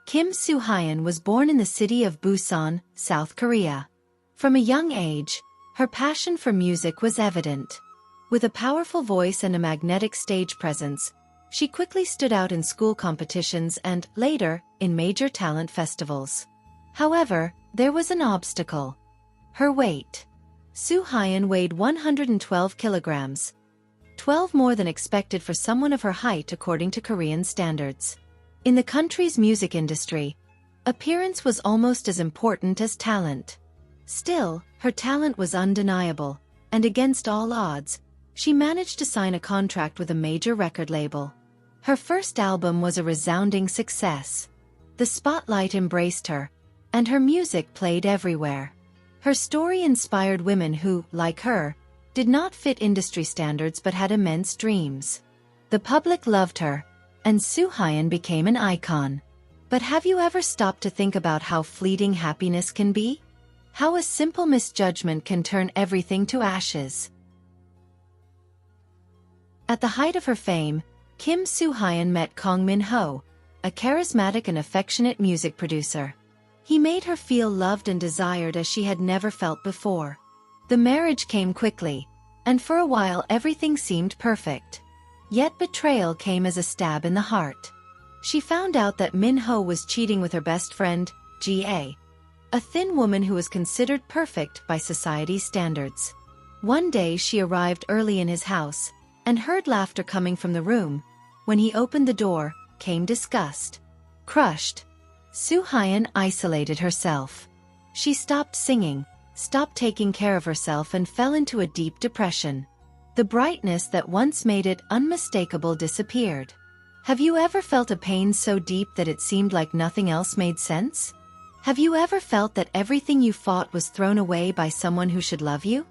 Kim Su-hyeon was born in the city of Busan, South Korea. From a young age, her passion for music was evident. With a powerful voice and a magnetic stage presence, she quickly stood out in school competitions and, later, in major talent festivals. However, there was an obstacle: her weight. Su-hyeon weighed 112 kilograms, 12 more than expected for someone of her height according to Korean standards. In the country's music industry, appearance was almost as important as talent. Still, her talent was undeniable, and against all odds, she managed to sign a contract with a major record label. Her first album was a resounding success. The spotlight embraced her, and her music played everywhere. Her story inspired women who, like her, did not fit industry standards but had immense dreams. The public loved her, and Su-hyeon became an icon. But have you ever stopped to think about how fleeting happiness can be? How a simple misjudgment can turn everything to ashes? At the height of her fame, Kim Su-hyeon met Kang Min-ho, a charismatic and affectionate music producer. He made her feel loved and desired as she had never felt before. The marriage came quickly, and for a while everything seemed perfect. Yet betrayal came as a stab in the heart. She found out that Min-ho was cheating with her best friend, Ga, a thin woman who was considered perfect by society's standards. One day she arrived early in his house, and heard laughter coming from the room. When he opened the door, came disgust. Crushed, Su-hyeon isolated herself. She stopped singing, stopped taking care of herself, and fell into a deep depression. The brightness that once made it unmistakable disappeared. Have you ever felt a pain so deep that it seemed like nothing else made sense? Have you ever felt that everything you fought was thrown away by someone who should love you?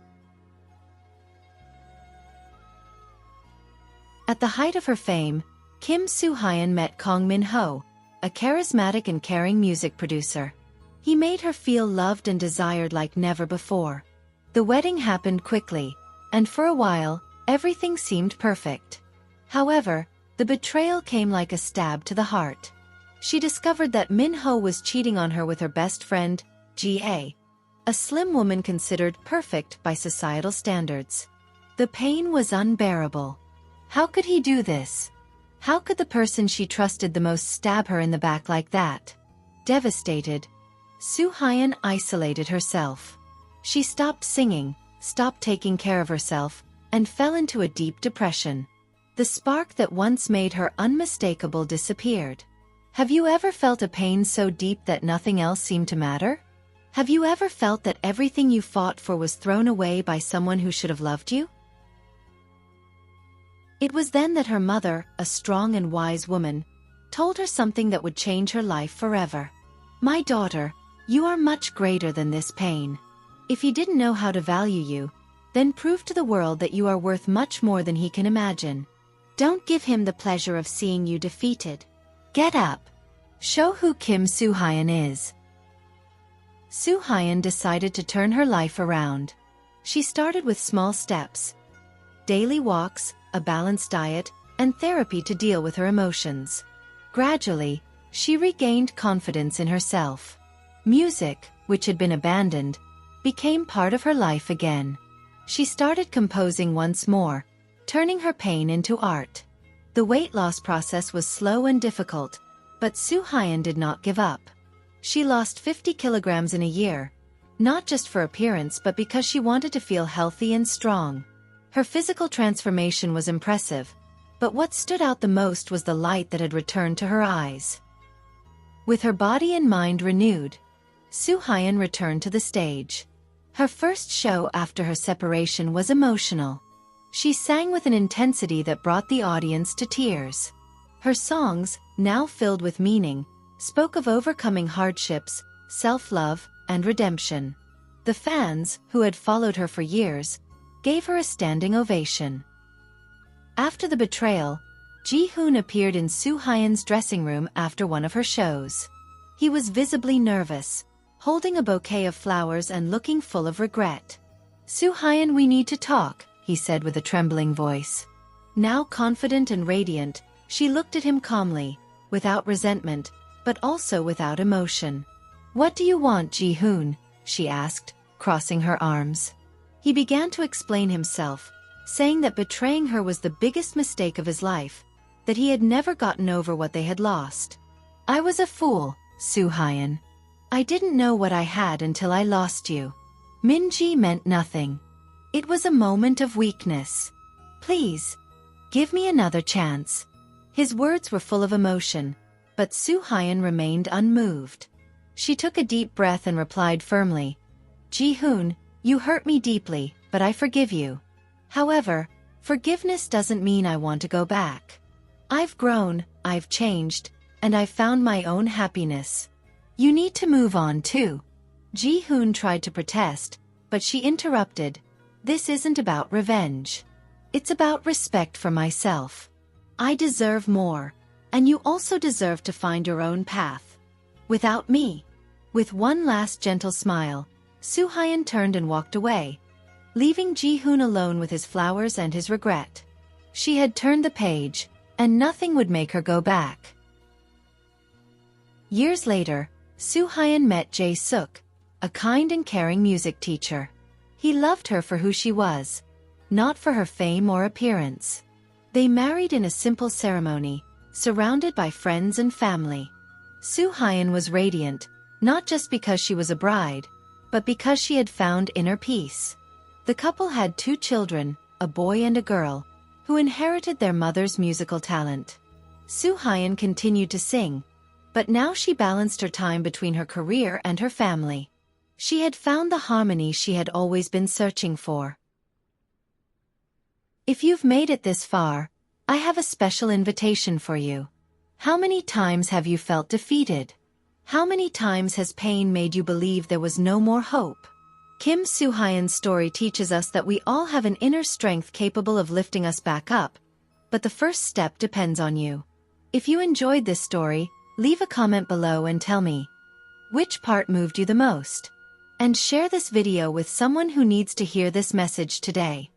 At the height of her fame, Kim Su-hyeon met Kang Min-ho, a charismatic and caring music producer. He made her feel loved and desired like never before. The wedding happened quickly, and for a while, everything seemed perfect. However, the betrayal came like a stab to the heart. She discovered that Min-ho was cheating on her with her best friend, Ga, a slim woman considered perfect by societal standards. The pain was unbearable. How could he do this? How could the person she trusted the most stab her in the back like that? Devastated, Su-hyeon isolated herself. She stopped singing, stopped taking care of herself, and fell into a deep depression. The spark that once made her unmistakable disappeared. Have you ever felt a pain so deep that nothing else seemed to matter? Have you ever felt that everything you fought for was thrown away by someone who should have loved you? It was then that her mother, a strong and wise woman, told her something that would change her life forever. "My daughter, you are much greater than this pain. If he didn't know how to value you, then prove to the world that you are worth much more than he can imagine. Don't give him the pleasure of seeing you defeated. Get up. Show who Kim Su-hyeon is." Su-hyeon decided to turn her life around. She started with small steps: daily walks, a balanced diet, and therapy to deal with her emotions. Gradually, she regained confidence in herself. Music, which had been abandoned, became part of her life again. She started composing once more, turning her pain into art. The weight loss process was slow and difficult, but Su-hyeon did not give up. She lost 50 kilograms in a year, not just for appearance but because she wanted to feel healthy and strong. Her physical transformation was impressive, but what stood out the most was the light that had returned to her eyes. With her body and mind renewed, Su-hyeon returned to the stage. Her first show after her separation was emotional. She sang with an intensity that brought the audience to tears. Her songs, now filled with meaning, spoke of overcoming hardships, self-love, and redemption. The fans, who had followed her for years, gave her a standing ovation. After the betrayal, Ji-hoon appeared in Su-hyeon's dressing room after one of her shows. He was visibly nervous, holding a bouquet of flowers and looking full of regret. "Su-hyeon, we need to talk," he said with a trembling voice. Now confident and radiant, she looked at him calmly, without resentment, but also without emotion. "What do you want, Ji-hoon?" she asked, crossing her arms. He began to explain himself, saying that betraying her was the biggest mistake of his life, that he had never gotten over what they had lost. "I was a fool, Su-hyeon. I didn't know what I had until I lost you." Min-ji meant nothing. It was a moment of weakness. "Please, give me another chance." His words were full of emotion, but Su-hyeon remained unmoved. She took a deep breath and replied firmly, "Ji-hoon, you hurt me deeply, but I forgive you. However, forgiveness doesn't mean I want to go back. I've grown, I've changed, and I've found my own happiness. You need to move on too." Ji-hoon tried to protest, but she interrupted. "This isn't about revenge. It's about respect for myself. I deserve more, and you also deserve to find your own path. Without me." With one last gentle smile, Su-hyeon turned and walked away, leaving Ji-hoon alone with his flowers and his regret. She had turned the page, and nothing would make her go back. Years later, Su-hyeon met Jae-suk, a kind and caring music teacher. He loved her for who she was, not for her fame or appearance. They married in a simple ceremony, surrounded by friends and family. Su-hyeon was radiant, not just because she was a bride, but because she had found inner peace. The couple had 2 children, a boy and a girl, who inherited their mother's musical talent. Su-hyeon continued to sing, but now she balanced her time between her career and her family. She had found the harmony she had always been searching for. If you've made it this far, I have a special invitation for you. How many times have you felt defeated? How many times has pain made you believe there was no more hope? Kim Su-hyeon's story teaches us that we all have an inner strength capable of lifting us back up, but the first step depends on you. If you enjoyed this story, leave a comment below and tell me which part moved you the most. And share this video with someone who needs to hear this message today.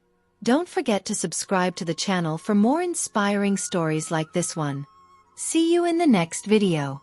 Don't forget to subscribe to the channel for more inspiring stories like this one. See you in the next video.